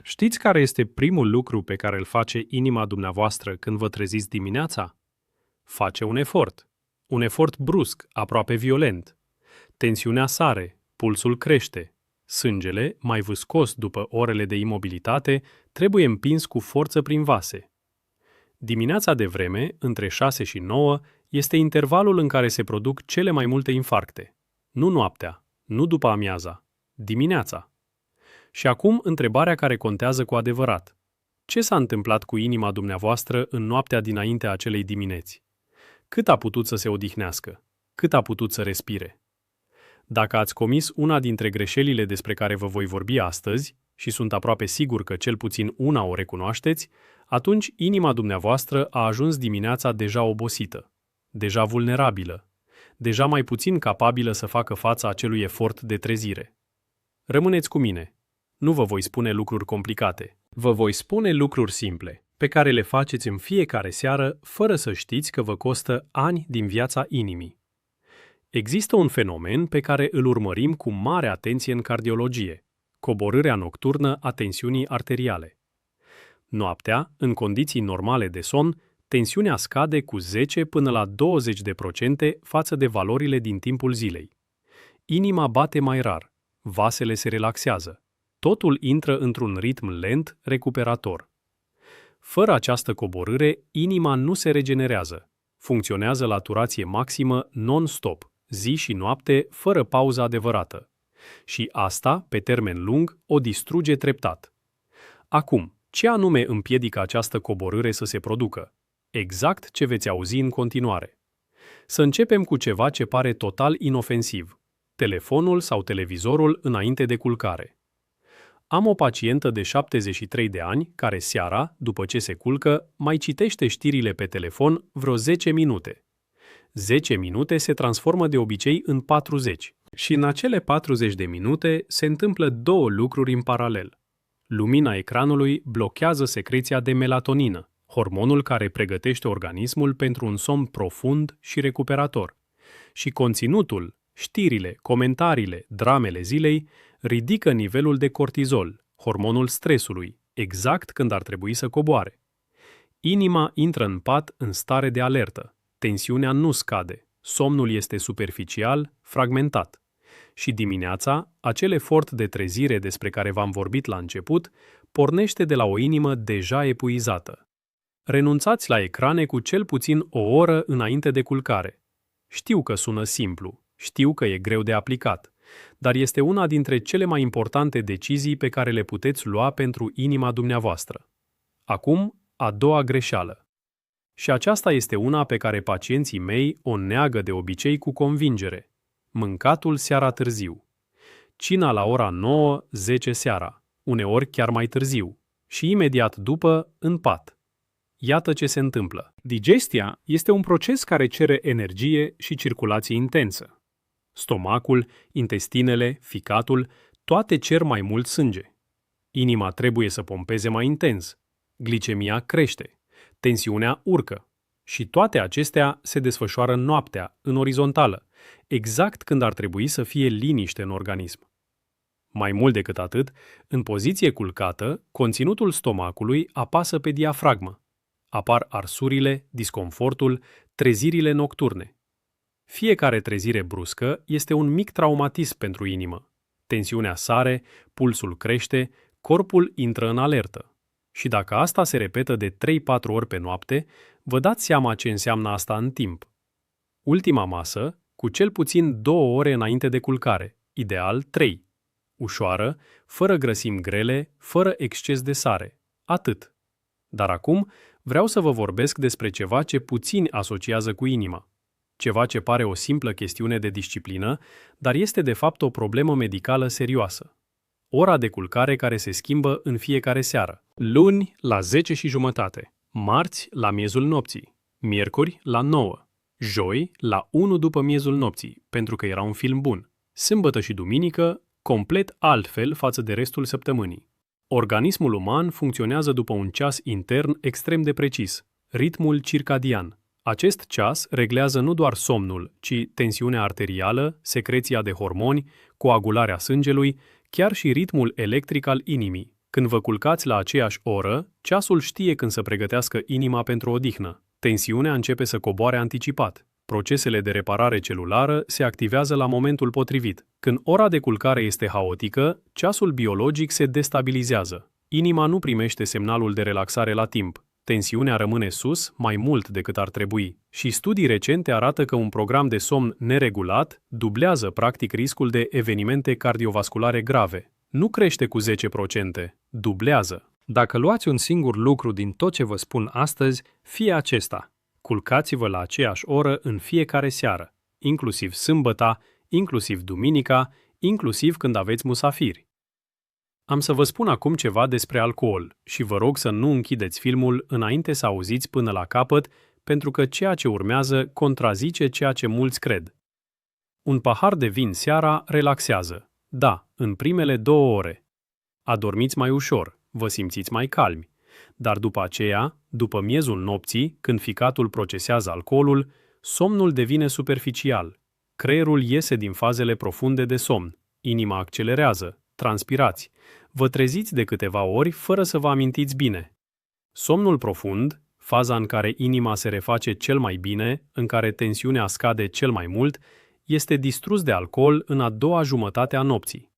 Știți care este primul lucru pe care îl face inima dumneavoastră când vă treziți dimineața? Face un efort. Un efort brusc, aproape violent. Tensiunea sare, pulsul crește. Sângele, mai viscos după orele de imobilitate, trebuie împins cu forță prin vase. Dimineața de vreme, între 6 și 9, este intervalul în care se produc cele mai multe infarcte. Nu noaptea, nu după amiaza, dimineața. Și acum întrebarea care contează cu adevărat. Ce s-a întâmplat cu inima dumneavoastră în noaptea dinaintea acelei dimineți? Cât a putut să se odihnească? Cât a putut să respire? Dacă ați comis una dintre greșelile despre care vă voi vorbi astăzi, și sunt aproape sigur că cel puțin una o recunoașteți, atunci inima dumneavoastră a ajuns dimineața deja obosită, deja vulnerabilă, deja mai puțin capabilă să facă fața acelui efort de trezire. Rămâneți cu mine. Nu vă voi spune lucruri complicate. Vă voi spune lucruri simple, pe care le faceți în fiecare seară, fără să știți că vă costă ani din viața inimii. Există un fenomen pe care îl urmărim cu mare atenție în cardiologie, coborârea nocturnă a tensiunii arteriale. Noaptea, în condiții normale de somn, tensiunea scade cu 10 până la 20% față de valorile din timpul zilei. Inima bate mai rar, vasele se relaxează. Totul intră într-un ritm lent, recuperator. Fără această coborâre, inima nu se regenerează. Funcționează la turație maximă non-stop, zi și noapte, fără pauză adevărată. Și asta, pe termen lung, o distruge treptat. Acum, ce anume împiedică această coborâre să se producă? Exact ce veți auzi în continuare. Să începem cu ceva ce pare total inofensiv: telefonul sau televizorul înainte de culcare. Am o pacientă de 73 de ani care seara, după ce se culcă, mai citește știrile pe telefon vreo 10 minute. 10 minute se transformă de obicei în 40. Și în acele 40 de minute se întâmplă două lucruri în paralel. Lumina ecranului blochează secreția de melatonină, hormonul care pregătește organismul pentru un somn profund și recuperator. Și conținutul, știrile, comentariile, dramele zilei, ridică nivelul de cortizol, hormonul stresului, exact când ar trebui să coboare. Inima intră în pat în stare de alertă, tensiunea nu scade, somnul este superficial, fragmentat. Și dimineața, acel efort de trezire despre care v-am vorbit la început, pornește de la o inimă deja epuizată. Renunțați la ecrane cu cel puțin o oră înainte de culcare. Știu că sună simplu, știu că e greu de aplicat, dar este una dintre cele mai importante decizii pe care le puteți lua pentru inima dumneavoastră. Acum, a doua greșeală. Și aceasta este una pe care pacienții mei o neagă de obicei cu convingere. Mâncatul seara târziu. Cina la ora 9-10 seara, uneori chiar mai târziu, și imediat după, în pat. Iată ce se întâmplă. Digestia este un proces care cere energie și circulație intensă. Stomacul, intestinele, ficatul, toate cer mai mult sânge. Inima trebuie să pompeze mai intens. Glicemia crește. Tensiunea urcă. Și toate acestea se desfășoară noaptea, în orizontală, exact când ar trebui să fie liniște în organism. Mai mult decât atât, în poziție culcată, conținutul stomacului apasă pe diafragmă. Apar arsurile, disconfortul, trezirile nocturne. Fiecare trezire bruscă este un mic traumatism pentru inimă. Tensiunea sare, pulsul crește, corpul intră în alertă. Și dacă asta se repetă de 3-4 ori pe noapte, vă dați seama ce înseamnă asta în timp. Ultima masă, cu cel puțin 2 ore înainte de culcare, ideal 3. Ușoară, fără grăsimi grele, fără exces de sare. Atât. Dar acum vreau să vă vorbesc despre ceva ce puțini asociază cu inima. Ceva ce pare o simplă chestiune de disciplină, dar este de fapt o problemă medicală serioasă. Ora de culcare care se schimbă în fiecare seară. Luni la 10:30, marți la miezul nopții, miercuri la 9, joi la 1 după miezul nopții, pentru că era un film bun, sâmbătă și duminică complet altfel față de restul săptămânii. Organismul uman funcționează după un ceas intern extrem de precis, ritmul circadian. Acest ceas reglează nu doar somnul, ci tensiunea arterială, secreția de hormoni, coagularea sângelui, chiar și ritmul electric al inimii, Când vă culcați la aceeași oră, ceasul știe când să pregătească inima pentru odihnă. Tensiunea începe să coboare anticipat. Procesele de reparare celulară se activează la momentul potrivit. Când ora de culcare este haotică, ceasul biologic se destabilizează. Inima nu primește semnalul de relaxare la timp. Tensiunea rămâne sus mai mult decât ar trebui. Și studii recente arată că un program de somn neregulat dublează practic riscul de evenimente cardiovasculare grave. Nu crește cu 10%, dublează. Dacă luați un singur lucru din tot ce vă spun astăzi, fie acesta: culcați-vă la aceeași oră în fiecare seară, inclusiv sâmbăta, inclusiv duminica, inclusiv când aveți musafiri. Am să vă spun acum ceva despre alcool și vă rog să nu închideți filmul înainte să auziți până la capăt, pentru că ceea ce urmează contrazice ceea ce mulți cred. Un pahar de vin seara relaxează. Da, în primele 2 ore. Adormiți mai ușor, vă simțiți mai calmi. Dar după aceea, după miezul nopții, când ficatul procesează alcoolul, somnul devine superficial. Creierul iese din fazele profunde de somn, inima accelerează, transpirați, vă treziți de câteva ori fără să vă amintiți bine. Somnul profund, faza în care inima se reface cel mai bine, în care tensiunea scade cel mai mult, este distrus de alcool în a doua jumătate a nopții.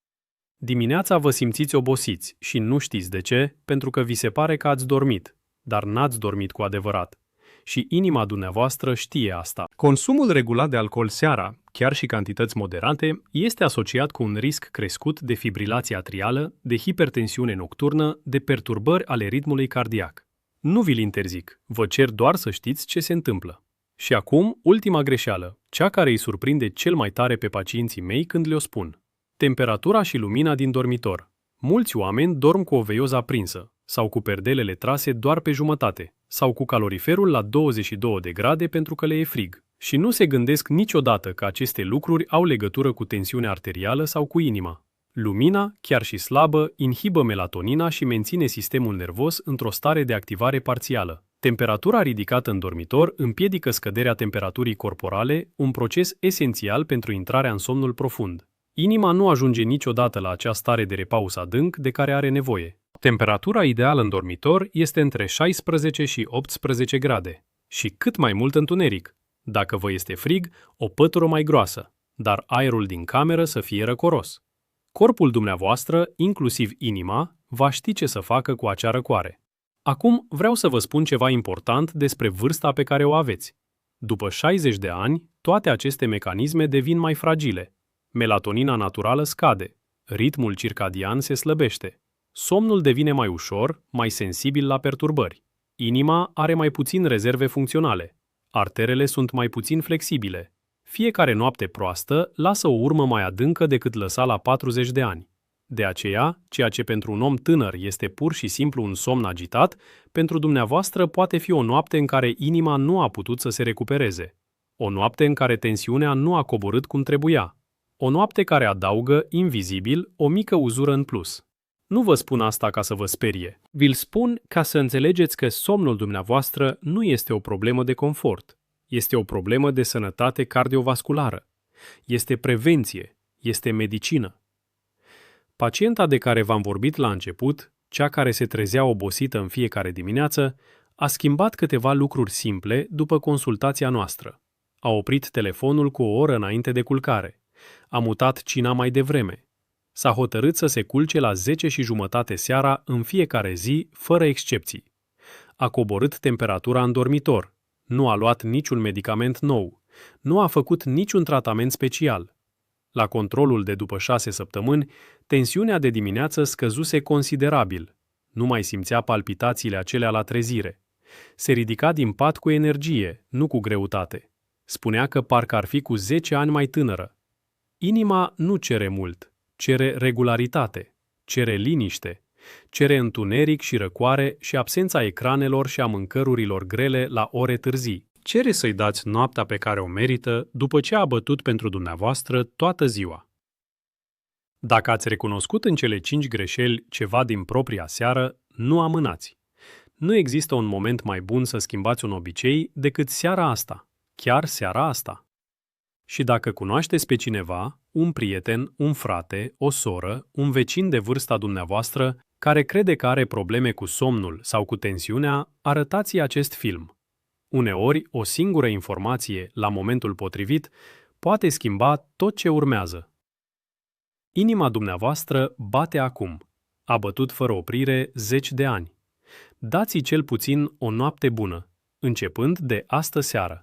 Dimineața vă simțiți obosiți și nu știți de ce, pentru că vi se pare că ați dormit, dar n-ați dormit cu adevărat. Și inima dumneavoastră știe asta. Consumul regulat de alcool seara, chiar și cantități moderate, este asociat cu un risc crescut de fibrilație atrială, de hipertensiune nocturnă, de perturbări ale ritmului cardiac. Nu vi-l interzic, vă cer doar să știți ce se întâmplă. Și acum, ultima greșeală, cea care îi surprinde cel mai tare pe pacienții mei când le-o spun. Temperatura și lumina din dormitor. Mulți oameni dorm cu o veioză aprinsă, sau cu perdelele trase doar pe jumătate, sau cu caloriferul la 22 de grade pentru că le e frig. Și nu se gândesc niciodată că aceste lucruri au legătură cu tensiunea arterială sau cu inima. Lumina, chiar și slabă, inhibă melatonina și menține sistemul nervos într-o stare de activare parțială. Temperatura ridicată în dormitor împiedică scăderea temperaturii corporale, un proces esențial pentru intrarea în somnul profund. Inima nu ajunge niciodată la acea stare de repaus adânc de care are nevoie. Temperatura ideală în dormitor este între 16 și 18 grade. Și cât mai mult întuneric. Dacă vă este frig, o pătură mai groasă, dar aerul din cameră să fie răcoros. Corpul dumneavoastră, inclusiv inima, va ști ce să facă cu acea răcoare. Acum vreau să vă spun ceva important despre vârsta pe care o aveți. După 60 de ani, toate aceste mecanisme devin mai fragile. Melatonina naturală scade, ritmul circadian se slăbește, somnul devine mai ușor, mai sensibil la perturbări, inima are mai puțin rezerve funcționale, arterele sunt mai puțin flexibile. Fiecare noapte proastă lasă o urmă mai adâncă decât lăsa la 40 de ani. De aceea, ceea ce pentru un om tânăr este pur și simplu un somn agitat, pentru dumneavoastră poate fi o noapte în care inima nu a putut să se recupereze. O noapte în care tensiunea nu a coborât cum trebuia. O noapte care adaugă, invizibil, o mică uzură în plus. Nu vă spun asta ca să vă sperie. Vi-l spun ca să înțelegeți că somnul dumneavoastră nu este o problemă de confort. Este o problemă de sănătate cardiovasculară. Este prevenție. Este medicină. Pacienta de care v-am vorbit la început, cea care se trezea obosită în fiecare dimineață, a schimbat câteva lucruri simple după consultația noastră. A oprit telefonul cu o oră înainte de culcare. A mutat cina mai devreme. S-a hotărât să se culce la 10:30 seara în fiecare zi, fără excepții. A coborât temperatura în dormitor. Nu a luat niciun medicament nou. Nu a făcut niciun tratament special. La controlul de după 6 săptămâni, tensiunea de dimineață scăzuse considerabil. Nu mai simțea palpitațiile acelea la trezire. Se ridica din pat cu energie, nu cu greutate. Spunea că parcă ar fi cu 10 ani mai tânără. Inima nu cere mult, cere regularitate, cere liniște, cere întuneric și răcoare și absența ecranelor și a mâncărurilor grele la ore târzii. Cere să-i dați noaptea pe care o merită după ce a bătut pentru dumneavoastră toată ziua. Dacă ați recunoscut în cele 5 greșeli ceva din propria seară, nu amânați. Nu există un moment mai bun să schimbați un obicei decât seara asta, chiar seara asta. Și dacă cunoașteți pe cineva, un prieten, un frate, o soră, un vecin de vârsta dumneavoastră, care crede că are probleme cu somnul sau cu tensiunea, arătați acest film. Uneori, o singură informație, la momentul potrivit, poate schimba tot ce urmează. Inima dumneavoastră bate acum. A bătut fără oprire 10 de ani. Dați-i cel puțin o noapte bună, începând de astă seară.